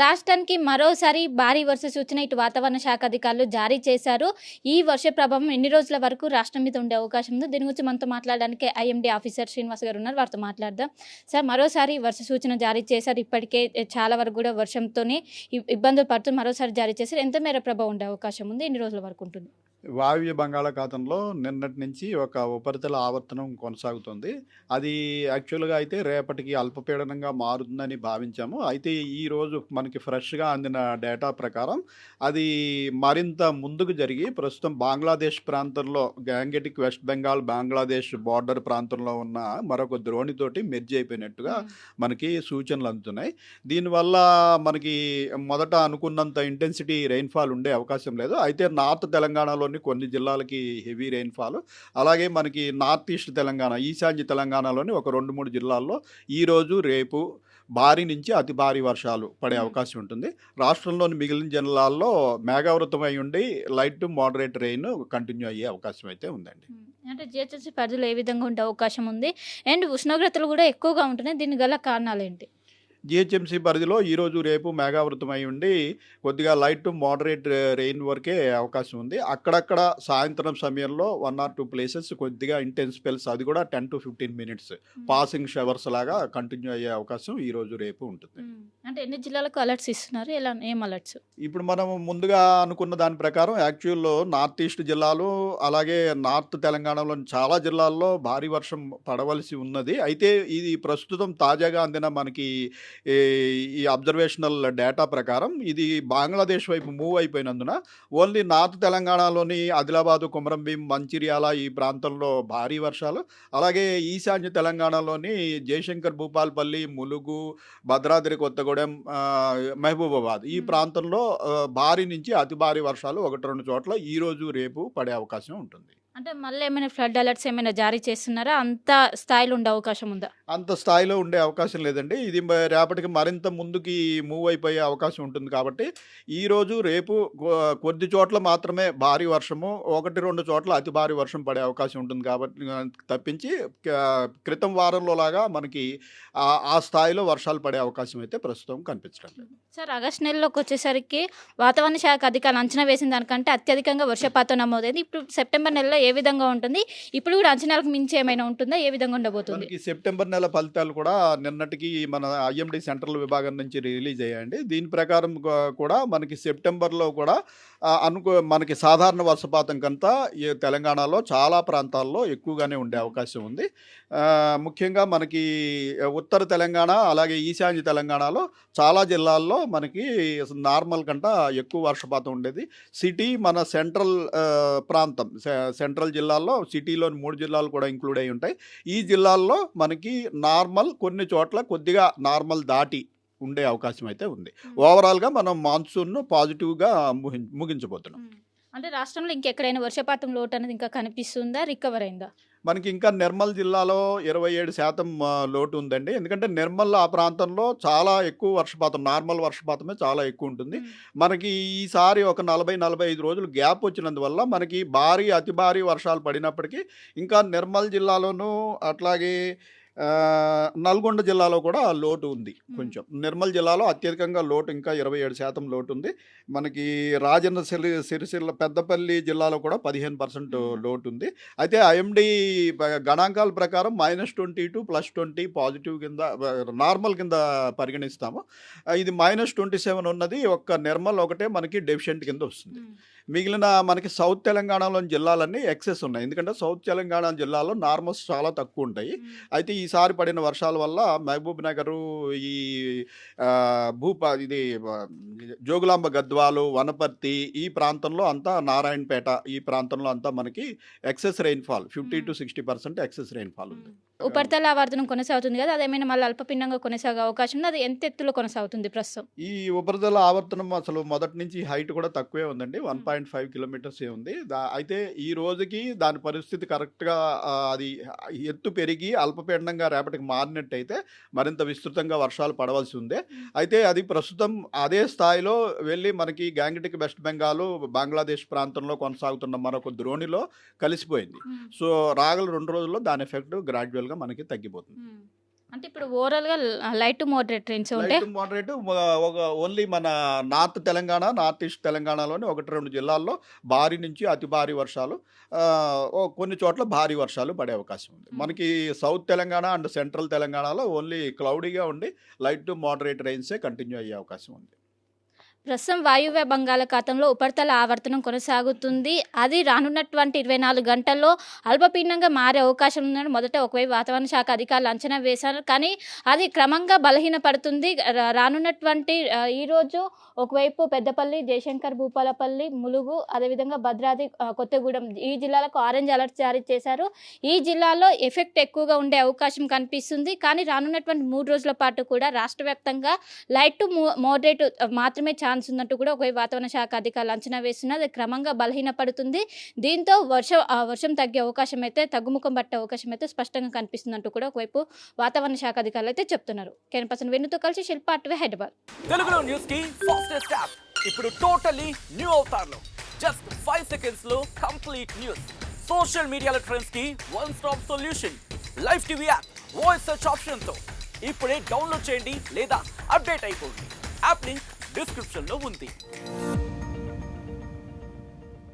రాష్ట్రానికి మరోసారి భారీ వర్ష సూచన ఇటు వాతావరణ శాఖ అధికారులు జారీ చేశారు. ఈ వర్ష ప్రభావం ఎన్ని రోజుల వరకు రాష్ట్రం మీద ఉండే అవకాశం ఉంది? దీని గురించి మనతో మాట్లాడడానికి ఐఎండీ ఆఫీసర్ శ్రీనివాస్ గారు ఉన్నారు. వారితో మాట్లాడదాం. సార్, మరోసారి వర్ష సూచన జారీ చేశారు. ఇప్పటికే చాలా వరకు కూడా వర్షంతోనే ఇబ్బందులు పడుతూ మరోసారి జారీ చేశారు. ఎంత మేర ప్రభావం ఉండే అవకాశం ఉంది? ఎన్ని రోజుల వరకు ఉంటుంది? వాయువ్య బంగాళాఖాతంలో నిన్నటి నుంచి ఒక ఉపరితల ఆవర్తనం కొనసాగుతుంది. అది యాక్చువల్గా అయితే రేపటికి అల్పపీడనంగా మారుతుందని భావించాము. అయితే ఈరోజు మనకి ఫ్రెష్గా అందిన డేటా ప్రకారం అది మరింత ముందుకు జరిగి ప్రస్తుతం బంగ్లాదేశ్ ప్రాంతంలో Gangetic west Bengal Bangladesh border ప్రాంతంలో ఉన్న మరొక ద్రోణితోటి మెర్జ్ అయిపోయినట్టుగా మనకి సూచనలు అందుతున్నాయి. దీనివల్ల మనకి మొదట అనుకున్నంత ఇంటెన్సిటీ రెయిన్ఫాల్ ఉండే అవకాశం లేదు. అయితే నార్త్ తెలంగాణలో కొన్ని జిల్లాలకి హెవీ రెయిన్ఫాల్, అలాగే మనకి నార్త్ ఈస్ట్ తెలంగాణ, ఈశాన్య తెలంగాణలోని ఒక 2-3 జిల్లాల్లో ఈరోజు రేపు భారీ నుంచి అతి భారీ వర్షాలు పడే అవకాశం ఉంటుంది. రాష్ట్రంలోని మిగిలిన జిల్లాల్లో మేఘావృతమై ఉండి light to moderate rain continue అయ్యే అవకాశం అయితే ఉందండి. అంటే జిహెచ్ఎంసీ పరిధిలో ఏ విధంగా ఉండే అవకాశం ఉంది? అండ్ ఉష్ణోగ్రతలు కూడా ఎక్కువగా ఉంటున్నాయి. దీనికి గల కారణాలు ఏంటి? జిహెచ్ఎంసీ పరిధిలో ఈరోజు రేపు మేఘావృతమై ఉండి కొద్దిగా లైట్ టు మోడరేట్ రెయిన్ వరకే అవకాశం ఉంది. అక్కడక్కడ సాయంత్రం సమయంలో 1 or 2 ప్లేసెస్ కొద్దిగా ఇంటెన్స్ స్పెల్స్, అది కూడా 10 to 15 minutes పాసింగ్ షవర్స్ లాగా కంటిన్యూ అయ్యే అవకాశం ఈరోజు రేపు ఉంటుంది. అంటే ఎన్ని జిల్లాలకు అలర్ట్స్ ఇస్తున్నారు? ఏం అలర్ట్స్? ఇప్పుడు మనం ముందుగా అనుకున్న దాని ప్రకారం యాక్చువల్లో నార్త్ ఈస్ట్ జిల్లాలు, అలాగే నార్త్ తెలంగాణలోని చాలా జిల్లాల్లో భారీ వర్షం పడవలసి ఉన్నది. అయితే ఇది ప్రస్తుతం తాజాగా అందిన మనకి ఈ అబ్జర్వేషనల్ డేటా ప్రకారం ఇది బంగ్లాదేశ్ వైపు మూవ్ అయిపోయినందున ఓన్లీ నార్త్ తెలంగాణలోని ఆదిలాబాదు, కొమరంభీం, మంచిర్యాల ఈ ప్రాంతంలో భారీ వర్షాలు, అలాగే ఈశాన్య తెలంగాణలోని జయశంకర్, భూపాల్పల్లి, ములుగు, భద్రాద్రి కొత్తగూడెం, మహబూబాబాద్ ఈ ప్రాంతంలో భారీ నుంచి అతి భారీ వర్షాలు 1-2 చోట్ల ఈరోజు రేపు పడే అవకాశం ఉంటుంది. అంటే మళ్ళీ ఏమైనా ఫ్లడ్ అలర్ట్స్ ఏమైనా జారీ చేస్తున్నారా? అంత స్థాయిలో ఉండే అవకాశం ఉందా? అంత స్థాయిలో ఉండే అవకాశం లేదండి. ఇది రేపటికి మరింత ముందుకి మూవ్ అయిపోయే అవకాశం ఉంటుంది కాబట్టి ఈరోజు రేపు కొద్ది చోట్ల మాత్రమే భారీ వర్షము, 1-2 చోట్ల అతి భారీ వర్షం పడే అవకాశం ఉంటుంది కాబట్టి తప్పించి క్రితం వారంలో లాగా మనకి ఆ స్థాయిలో వర్షాలు పడే అవకాశం అయితే ప్రస్తుతం కనిపించడం లేదు. సార్, ఆగస్టు నెలలోకి వచ్చేసరికి వాతావరణ శాఖ అధికారులు అంచనా వేసిన దానికంటే అత్యధికంగా వర్షపాతం నమోదైంది. ఇప్పుడు సెప్టెంబర్ నెలలో ఏ విధంగా ఉంటుంది? ఇప్పుడు కూడా అంచనాలకు మించి ఏమైనా ఉంటుందా? ఏ విధంగా ఉండబోతుంది? సెప్టెంబర్ నెల ఫలితాలు కూడా నిన్నటికి మన ఐఎండీ సెంట్రల్ విభాగం నుంచి రిలీజ్ అయ్యాయండి. దీని ప్రకారం కూడా మనకి సెప్టెంబర్లో కూడా మనకి సాధారణ వర్షపాతం కంతా ఈ తెలంగాణలో చాలా ప్రాంతాల్లో ఎక్కువగానే ఉండే అవకాశం ఉంది. ముఖ్యంగా మనకి ఉత్తర తెలంగాణ, అలాగే ఈశాన్య తెలంగాణలో చాలా జిల్లాల్లో మనకి నార్మల్ కంటే ఎక్కువ వర్షపాతం ఉండేది. సిటీ మన సెంట్రల్ ప్రాంతం, సెంట్రల్ జిల్లాల్లో సిటీలోని 3 జిల్లాలు కూడా ఇంక్లూడ్ అయి ఉంటాయి. ఈ జిల్లాల్లో మనకి నార్మల్, కొన్ని చోట్ల కొద్దిగా నార్మల్ దాటి ఉండే అవకాశం అయితే ఉంది. ఓవరాల్గా మనం మాన్సూన్ను పాజిటివ్గా ముగించబోతున్నాం. అంటే రాష్ట్రంలో ఇంకెక్కడైనా వర్షపాతం లోటు అనేది ఇంకా కనిపిస్తుందా? రికవర్ అయిందా? మనకి ఇంకా నిర్మల్ జిల్లాలో 27% లోటు ఉందండి. ఎందుకంటే నిర్మల్ ఆ ప్రాంతంలో చాలా ఎక్కువ వర్షపాతం, నార్మల్ వర్షపాతమే చాలా ఎక్కువ ఉంటుంది. మనకి ఈసారి ఒక 40-45 రోజులు గ్యాప్ వచ్చినందువల్ల మనకి భారీ, అతి భారీ వర్షాలు పడినప్పటికీ ఇంకా నిర్మల్ జిల్లాలోనూ, అట్లాగే నల్గొండ జిల్లాలో కూడా లోటు ఉంది. కొంచెం నిర్మల్ జిల్లాలో అత్యధికంగా లోటు, ఇంకా 27% లోటు ఉంది. మనకి రాజన్న సిరిసిల్ల, పెద్దపల్లి జిల్లాలో కూడా 15% లోటు ఉంది. అయితే ఐఎండీ గణాంకాల ప్రకారం -20 to +20 పాజిటివ్ కింద, నార్మల్ కింద పరిగణిస్తాము. ఇది -27 ఉన్నది ఒక్క నిర్మల్ ఒకటే మనకి డెఫిషియెంట్ కింద వస్తుంది. మిగిలిన మనకి సౌత్ తెలంగాణలోని జిల్లాలన్నీ ఎక్సెస్ ఉన్నాయి. ఎందుకంటే సౌత్ తెలంగాణ జిల్లాలో నార్మల్స్ చాలా తక్కువ ఉంటాయి. అయితే ఈసారి పడిన వర్షాల వల్ల మహబూబ్ నగరు, ఈ ఇది జోగులాంబ గద్వాలు, వనపర్తి ఈ ప్రాంతంలో అంతా, నారాయణపేట ఈ ప్రాంతంలో అంతా మనకి excess rainfall 50 to 60% excess rainfall ఉంది. ఉపరితల ఆవర్తనం కొనసాగుతుంది కదా, అదేమైనా మళ్ళీ అల్పపీడనంగా కొనసాగే అవకాశం ఉంది. అది ఎంత ఎత్తులో కొనసాగుతుంది ప్రస్తుతం? ఈ ఉపరితల ఆవర్తనం అసలు మొదటి నుంచి హైట్ కూడా తక్కువే ఉందండి. 1.5 కిలోమీటర్సే ఉంది. అయితే ఈ రోజుకి దాని పరిస్థితి కరెక్ట్‌గా అది ఎత్తు పెరిగి అల్పపీడనంగా రేపటికి మారినట్టయితే మరింత విస్తృతంగా వర్షాలు పడవలసి ఉంది. అయితే అది ప్రస్తుతం అదే స్థాయిలో వెళ్ళి మనకి గ్యాంగటిక్ వెస్ట్ బెంగాల్, బంగ్లాదేశ్ ప్రాంతంలో కొనసాగుతున్న మరొక ద్రోణిలో కలిసిపోయింది. సో రాగల 2 రోజుల్లో దాని ఎఫెక్ట్ గ్రాడ్యువల్‌గా మనకి తగ్గిపోతుంది. అంటే ఇప్పుడు ఓవరాల్‌గా లైట్ టు మోడరేట్ రెయిన్స్ ఉంటాయి. లైట్ టు మోడరేట్ ఒక ఓన్లీ మన నార్త్ తెలంగాణ, నార్త్ ఈస్ట్ తెలంగాణలోని 1, 2 జిల్లాల్లో భారీ నుంచి అతి భారీ వర్షాలు, కొన్ని చోట్ల భారీ వర్షాలు పడే అవకాశం ఉంది. మనకి సౌత్ తెలంగాణ అండ్ సెంట్రల్ తెలంగాణలో ఓన్లీ క్లౌడీగా ఉండి లైట్ టు మోడరేట్ రెయిన్సే కంటిన్యూ అయ్యే అవకాశం ఉంది. ప్రస్తుతం వాయువ్య బంగాళాఖాతంలో ఉపరితల ఆవర్తనం కొనసాగుతుంది. అది రానున్నటువంటి 24 గంటల్లో అల్పపీడనంగా మారే అవకాశం ఉందని మొదట ఒకవైపు వాతావరణ శాఖ అధికారులు అంచనా వేశారు. కానీ అది క్రమంగా బలహీనపడుతుంది. రానున్నటువంటి ఈరోజు ఒకవైపు పెద్దపల్లి, జయశంకర్ భూపాలపల్లి, ములుగు, అదేవిధంగా భద్రాద్రి కొత్తగూడెం ఈ జిల్లాలకు ఆరెంజ్ అలర్ట్ జారీ చేశారు. ఈ జిల్లాలో ఎఫెక్ట్ ఎక్కువగా ఉండే అవకాశం కనిపిస్తుంది. కానీ రానున్నటువంటి 3 రోజుల పాటు కూడా రాష్ట్ర వ్యాప్తంగా లైట్ టు మోడరేట్ మాత్రమే ఛాన్స్ ఉన్నట్టు కూడా ఒకవైపు వాతావరణ శాఖ అధికారులు అంచనా వేస్తున్నారు. అది క్రమంగా బలహీనపడుతుంది. దీంతో వర్షం తగ్గే అవకాశం అయితే, తగ్గుముఖం పట్టే అవకాశం అయితే స్పష్టంగా కనిపిస్తున్నట్టు కూడా ఒకవైపు వాతావరణ శాఖ అధికారులు అయితే చెప్తున్నారు. కెన్ వెన్నుతో కలిసి శిల్ప అటువే హైదరాబాద్. తెలుగులో న్యూస్ కి ఫాస్టెస్ట్ యాప్ ఇప్పుడు టోటలీ న్యూ అవతార్లో జస్ట్ 5 సెకండ్స్ లో కంప్లీట్ న్యూస్, సోషల్ మీడియాలో ట్రెండ్స్ కి one stop solution, live TV app, voice search option తో ఇప్పుడే డౌన్లోడ్ చేయండి లేదా అప్డేట్ అయిపోండి. యాప్ లింక్ డిస్క్రిప్షన్ లో ఉంది.